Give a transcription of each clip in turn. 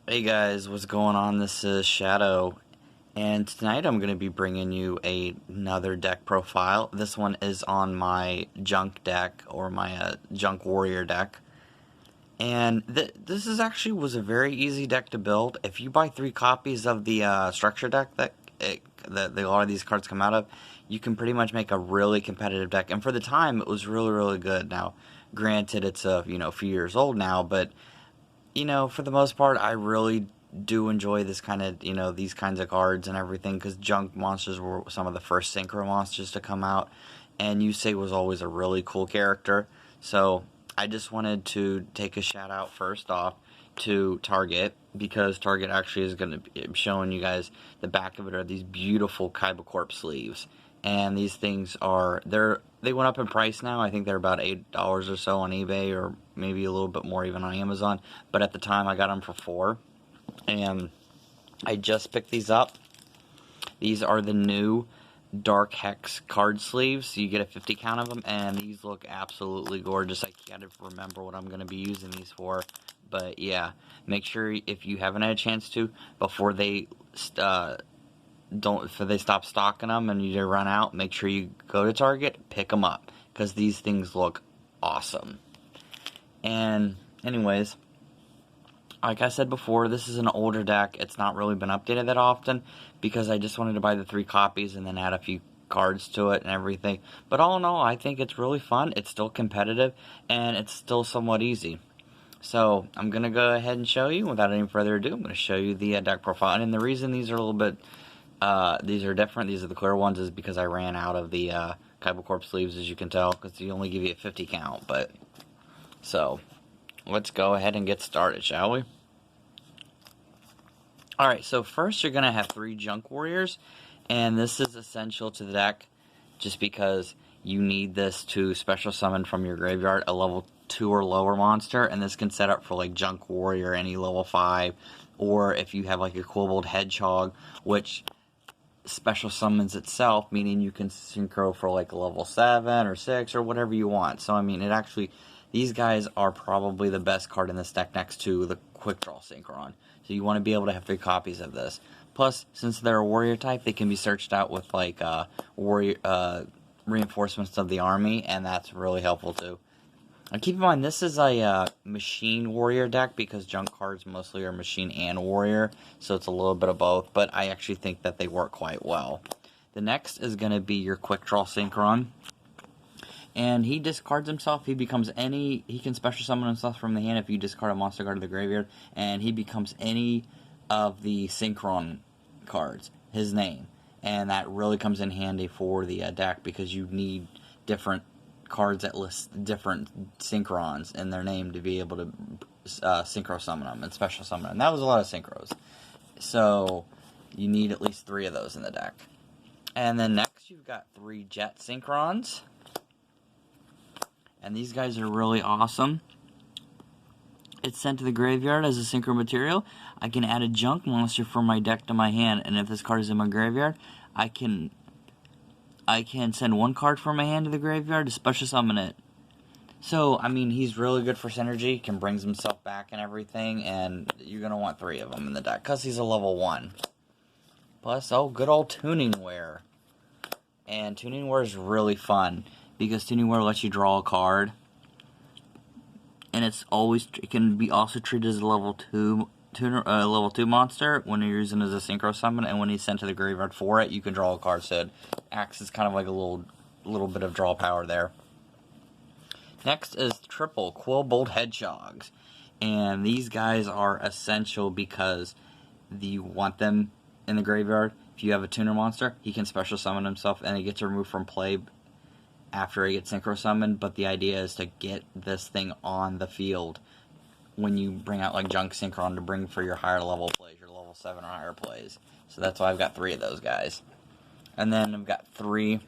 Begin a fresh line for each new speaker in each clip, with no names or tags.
Hey guys, what's going on? This is Shadow, and tonight I'm going to be bringing you another deck profile. This one is on my Junk deck, or my Junk Warrior deck. And this is actually was a very easy deck to build. If you buy 3 copies of the structure deck that a lot of these cards come out of, you can pretty much make a really competitive deck. And for the time, it was really good. Now, granted, it's a few years old now, but for the most part, I really do enjoy this kind of, these kinds of cards and everything, because junk monsters were some of the first synchro monsters to come out, and Yusei was always a really cool character. So I just wanted to take a shout out first off to Target, because Target actually is going to be showing you guys the back of it are these beautiful Kaiba Corp sleeves. And these things they went up in price now. I think they're about $8 or so on eBay, or maybe a little bit more even on Amazon. But at the time, I got them for $4. And I just picked these up. These are the new Dark Hex card sleeves. So you get a 50 count of them, and these look absolutely gorgeous. I gotta remember what I'm going to be using these for. But yeah, make sure if you haven't had a chance to, before they stop stocking them and you run out, make sure you go to Target, pick them up, because these things look awesome. And anyways, like I said before, this is an older deck. It's not really been updated that often, because I just wanted to buy the 3 copies and then add a few cards to it and everything. But all in all, I think it's really fun. It's still competitive, and it's still somewhat easy. So I'm going to go ahead and show you, without any further ado, I'm going to show you the deck profile. And the reason these are a little bit these are different, these are the clear ones, is because I ran out of the Kaiba Corp sleeves, as you can tell, because they only give you a 50 count. But so let's go ahead and get started, shall we? Alright, so first you're going to have 3 Junk Warriors, and this is essential to the deck just because you need this to special summon from your graveyard a level 2 or lower monster, and this can set up for like Junk Warrior, any level 5, or if you have like a Kobold Hedgehog, which special summons itself, meaning you can synchro for like a level 7 or 6 or whatever you want. So I mean, it actually, these guys are probably the best card in this deck next to the Quick Draw Synchron. So you want to be able to have 3 copies of this. Plus, since they're a warrior type, they can be searched out with like warrior reinforcements of the army, and that's really helpful too. And keep in mind, this is a machine warrior deck, because junk cards mostly are machine and warrior, so it's a little bit of both, but I actually think that they work quite well. The next is going to be your Quick Draw Synchron, and he discards himself. He can special summon himself from the hand if you discard a monster card to the graveyard, and he becomes any of the Synchron cards, his name, and that really comes in handy for the deck, because you need different cards that list different Synchrons in their name to be able to synchro summon them and special summon them. And that was a lot of synchros, so you need at least 3 of those in the deck. And then next you've got 3 Jet Synchrons, and these guys are really awesome. It's sent to the graveyard as a synchro material. I can add a junk monster from my deck to my hand, and if this card is in my graveyard, I can send 1 card from my hand to the graveyard to special summon it. So, I mean, he's really good for synergy, can bring himself back and everything, and you're going to want 3 of them in the deck, because he's a level 1. Plus, oh, good old Tuning Wear. And Tuning Wear is really fun, because Tuning Wear lets you draw a card, and it can be also treated as a level 2 monster when you're using it as a synchro summon, and when he's sent to the graveyard for it, you can draw a card, so it acts as kind of like a little bit of draw power there. Next is triple Kobold Hedgehogs, and these guys are essential because you want them in the graveyard. If you have a tuner monster, he can special summon himself, and he gets removed from play after he gets synchro summoned, but the idea is to get this thing on the field when you bring out like Junk Synchron to bring for your higher level plays, your level 7 or higher plays. So that's why I've got 3 of those guys. And then I've got 3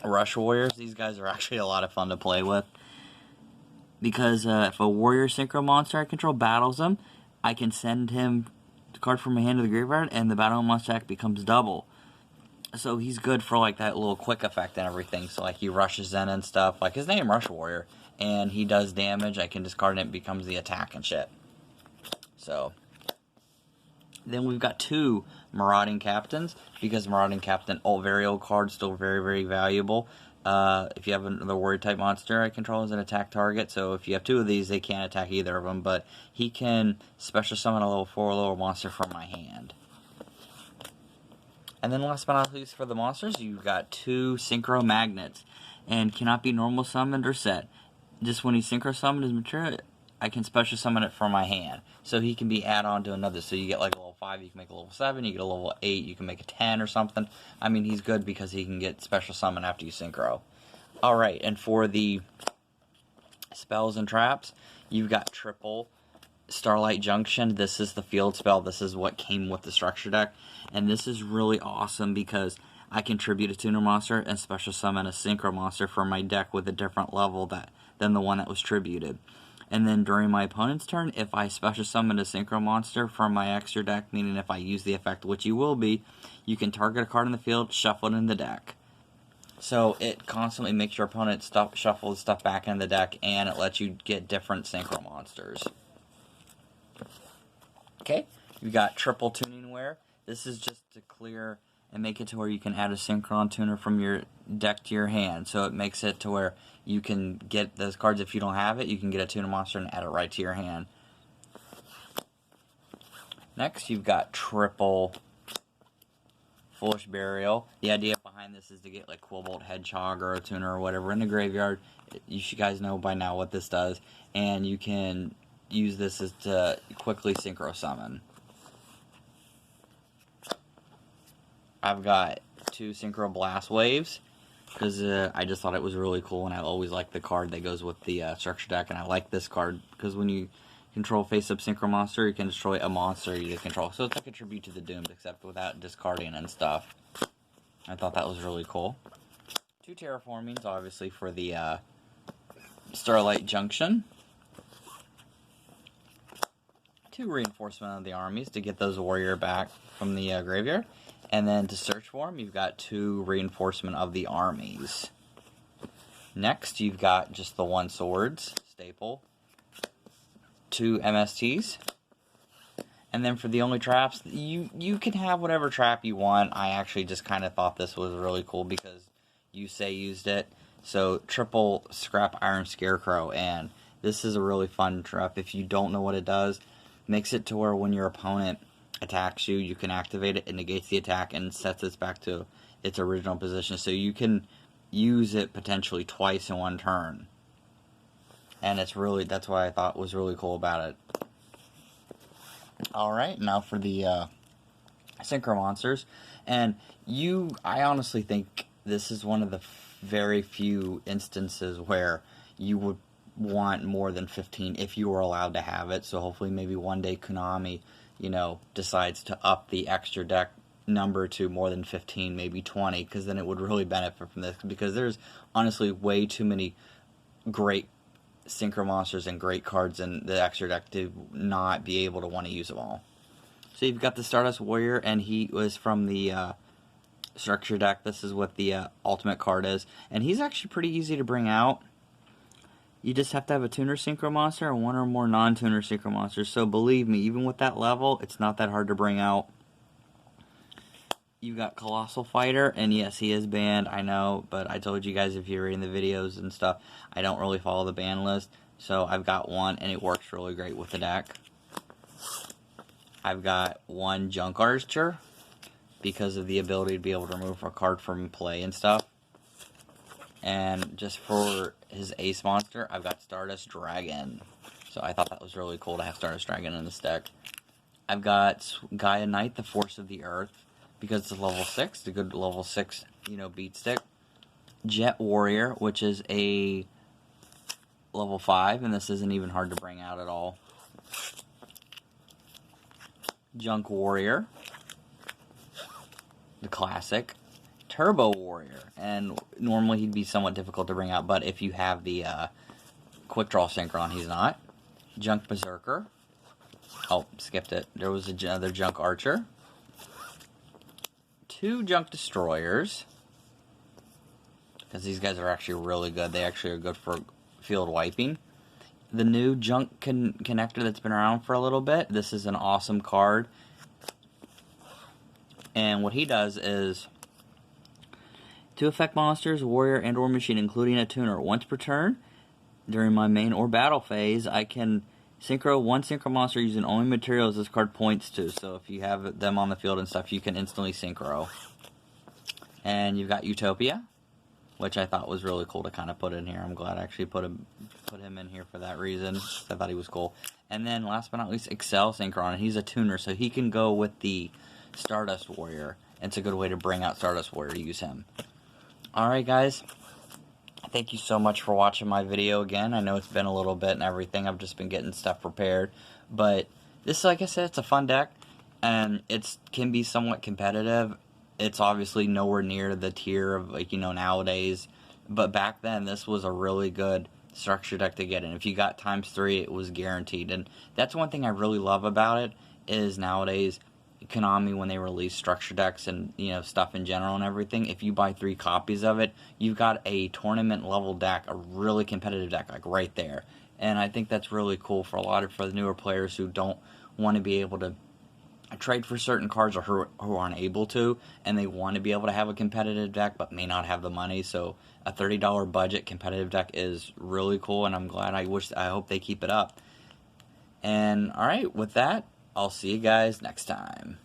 Rush Warriors. These guys are actually a lot of fun to play with, because if a warrior synchro monster I control battles him, I can send him the card from my hand to the graveyard, and the battle monster attack becomes double. So he's good for like that little quick effect and everything. So like he rushes in and stuff. Like his name Rush Warrior, and he does damage. I can discard it, and it becomes the attack and shit. So Then we've got 2 Marauding Captains, because Marauding Captain, very old card, still very, very valuable. If you have another warrior type monster I control as an attack target, so if you have 2 of these, they can't attack either of them, but he can special summon a level 4 lower monster from my hand. And then last but not least for the monsters, you've got 2 Synchro Magnets, and cannot be normal summoned or set. Just when he synchro summoned his material, I can special summon it from my hand. So he can be add on to another. So you get like a level 5, you can make a level 7, you get a level 8, you can make a 10 or something. I mean, he's good because he can get special summon after you synchro. Alright, and for the spells and traps, you've got triple Starlight Junction. This is the field spell. This is what came with the structure deck. And this is really awesome because I can tribute a tuner monster and special summon a synchro monster from my deck with a different level than the one that was tributed. And then during my opponent's turn, if I special summon a synchro monster from my extra deck, meaning if I use the effect, which you will be, you can target a card in the field, shuffle it in the deck. So it constantly makes your opponent shuffle the stuff back in the deck, and it lets you get different synchro monsters. Okay, you've got triple tuning wear. This is just to clear and make it to where you can add a synchron tuner from your deck to your hand. So it makes it to where you can get those cards. If you don't have it, you can get a tuner monster and add it right to your hand. Next, you've got triple Foolish Burial. The idea behind this is to get like Quillbolt Hedgehog or a tuner or whatever in the graveyard. You guys know by now what this does. And you can use this as to quickly synchro summon. I've got 2 Synchro Blast Waves, because I just thought it was really cool, and I always like the card that goes with the structure deck, and I like this card, because when you control face-up Synchro Monster, you can destroy a monster you control. So it's like a tribute to the Doomed, except without discarding and stuff. I thought that was really cool. 2 Terraformings, obviously, for the Starlight Junction. 2 Reinforcement of the Armies to get those warrior back from the graveyard. And then to search for them, you've got 2 Reinforcement of the Armies. Next, you've got just the 1 Swords staple, 2 MSTs. And then for the only traps, you can have whatever trap you want. I actually just kind of thought this was really cool because Yugioh used it. So triple Scrap Iron Scarecrow, and this is a really fun trap. If you don't know what it does, makes it to where when your opponent attacks you, you can activate it, it negates the attack, and sets it back to its original position. So you can use it potentially twice in one turn. And it's really, that's what I thought was really cool about it. Alright, now for the Synchro Monsters. And I honestly think this is one of the very few instances where you would want more than 15 if you were allowed to have it. So hopefully maybe one day Konami, decides to up the extra deck number to more than 15, maybe 20, because then it would really benefit from this, because there's honestly way too many great Synchro Monsters and great cards in the extra deck to not be able to want to use them all. So you've got the Stardust Warrior, and he was from the structure deck. This is what the ultimate card is, and he's actually pretty easy to bring out. You just have to have a tuner Synchro Monster and 1 or more non-tuner Synchro Monsters. So believe me, even with that level, it's not that hard to bring out. You got Colossal Fighter, and yes, he is banned, I know, but I told you guys if you're reading the videos and stuff, I don't really follow the ban list. So I've got 1, and it works really great with the deck. I've got 1 Junk Archer, because of the ability to be able to remove a card from play and stuff. And just for his ace monster, I've got Stardust Dragon. So I thought that was really cool to have Stardust Dragon in this deck. I've got Gaia Knight, the Force of the Earth, because it's a level 6, the good level 6, beat stick. Jet Warrior, which is a level 5, and this isn't even hard to bring out at all. Junk Warrior, the classic. Turbo Warrior, and normally he'd be somewhat difficult to bring out, but if you have the Quick Draw Synchron, he's not. Junk Berserker. Oh, skipped it. There was another Junk Archer. 2 Junk Destroyers, because these guys are actually really good. They actually are good for field wiping. The new Junk Connector that's been around for a little bit. This is an awesome card. And what he does is, to affect monsters, warrior, and or machine, including a tuner, once per turn, during my main or battle phase, I can synchro one synchro monster using only materials this card points to. So if you have them on the field and stuff, you can instantly synchro. And you've got Utopia, which I thought was really cool to kind of put in here. I'm glad I actually put him in here for that reason. I thought he was cool. And then last but not least, Excel Synchron. He's a tuner, so he can go with the Stardust Warrior. It's a good way to bring out Stardust Warrior to use him. Alright guys, thank you so much for watching my video again. I know it's been a little bit and everything. I've just been getting stuff prepared. But this, like I said, it's a fun deck. And it can be somewhat competitive. It's obviously nowhere near the tier of, like, you know, nowadays. But back then, this was a really good structure deck to get in. If you got ×3, it was guaranteed. And that's one thing I really love about it, is nowadays, Konami, when they release structure decks and, you know, stuff in general and everything, if you buy 3 copies of it, you've got a tournament level deck, a really competitive deck, like right there. And I think that's really cool for the newer players who don't want to be able to trade for certain cards, or who aren't able to, and they want to be able to have a competitive deck but may not have the money. So a $30 budget competitive deck is really cool, and I'm glad. I hope they keep it up. And alright, with that, I'll see you guys next time.